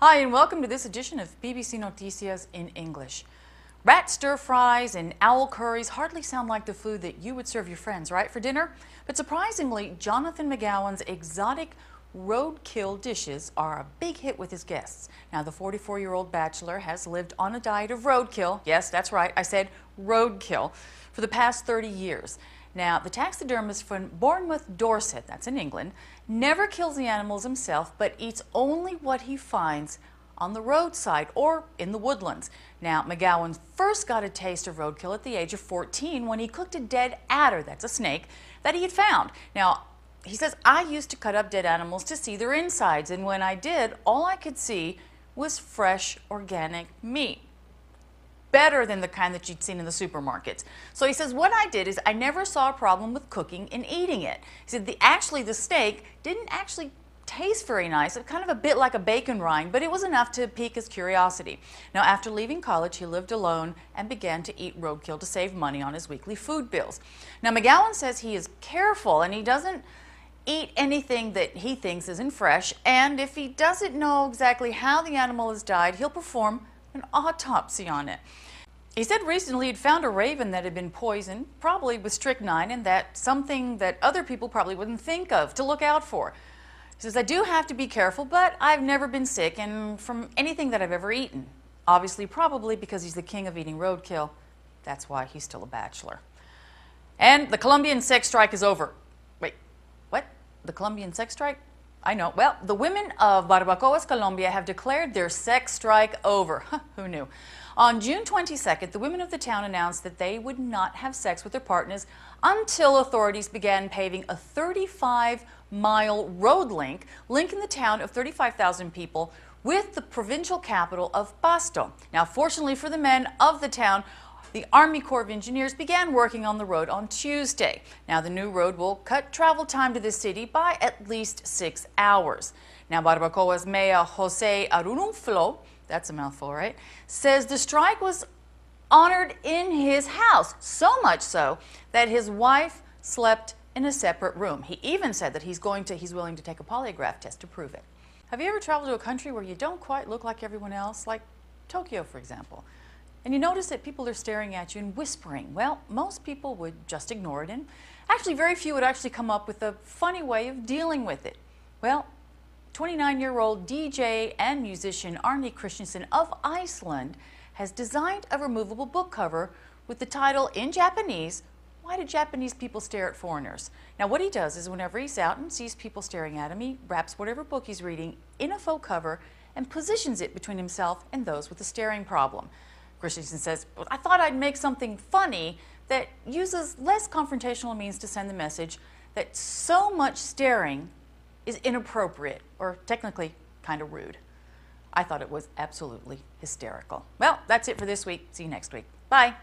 Hi, and welcome to this edition of PBC Noticias in English. Rat stir-fries and owl curries hardly sound like the food that you would serve your friends, right, for dinner? But surprisingly, Jonathan McGowan's exotic roadkill dishes are a big hit with his guests. Now, the 44-year-old bachelor has lived on a diet of roadkill. Yes, that's right, I said roadkill, for the past 30 years. Now, the taxidermist from Bournemouth, Dorset, that's in England, never kills the animals himself, but eats only what he finds on the roadside or in the woodlands. Now, McGowan first got a taste of roadkill at the age of 14 when he cooked a dead adder, that's a snake, that he had found. Now, he says, I used to cut up dead animals to see their insides, and when I did, all I could see was fresh, organic meat. Better than the kind that you'd seen in the supermarkets. So he says, what I did is I never saw a problem with cooking and eating it. He said, the steak didn't actually taste very nice. It was kind of a bit like a bacon rind, but it was enough to pique his curiosity. Now, after leaving college, he lived alone and began to eat roadkill to save money on his weekly food bills. Now, McGowan says he is careful and he doesn't eat anything that he thinks isn't fresh, and if he doesn't know exactly how the animal has died, he'll perform an autopsy on it. He said recently he'd found a raven that had been poisoned, probably with strychnine, and that's something that other people probably wouldn't think of to look out for. He says, I do have to be careful, but I've never been sick and from anything that I've ever eaten. Obviously, probably because he's the king of eating roadkill. That's why he's still a bachelor. And the Colombian sex strike is over. Wait, what? The Colombian sex strike? I know. Well, the women of Barbacoas, Colombia have declared their sex strike over. Who knew? On June 22nd, the women of the town announced that they would not have sex with their partners until authorities began paving a 35-mile road linking the town of 35,000 people with the provincial capital of Pasto. Now, fortunately for the men of the town, the Army Corps of Engineers began working on the road on Tuesday. Now, the new road will cut travel time to the city by at least 6 hours. Now, Barbacoa's Mayor Jose Arununflo, that's a mouthful, right, says the strike was honored in his house, so much so that his wife slept in a separate room. He even said that he's willing to take a polygraph test to prove it. Have you ever traveled to a country where you don't quite look like everyone else, like Tokyo, for example? And you notice that people are staring at you and whispering. Well, most people would just ignore it, and actually very few would actually come up with a funny way of dealing with it. Well, 29-year-old DJ and musician Arne Christensen of Iceland has designed a removable book cover with the title in Japanese, Why Do Japanese People Stare at Foreigners? Now, what he does is whenever he's out and sees people staring at him, he wraps whatever book he's reading in a faux cover and positions it between himself and those with the staring problem. Christensen says, I thought I'd make something funny that uses less confrontational means to send the message that so much staring is inappropriate, or technically kind of rude. I thought it was absolutely hysterical. Well, that's it for this week. See you next week. Bye.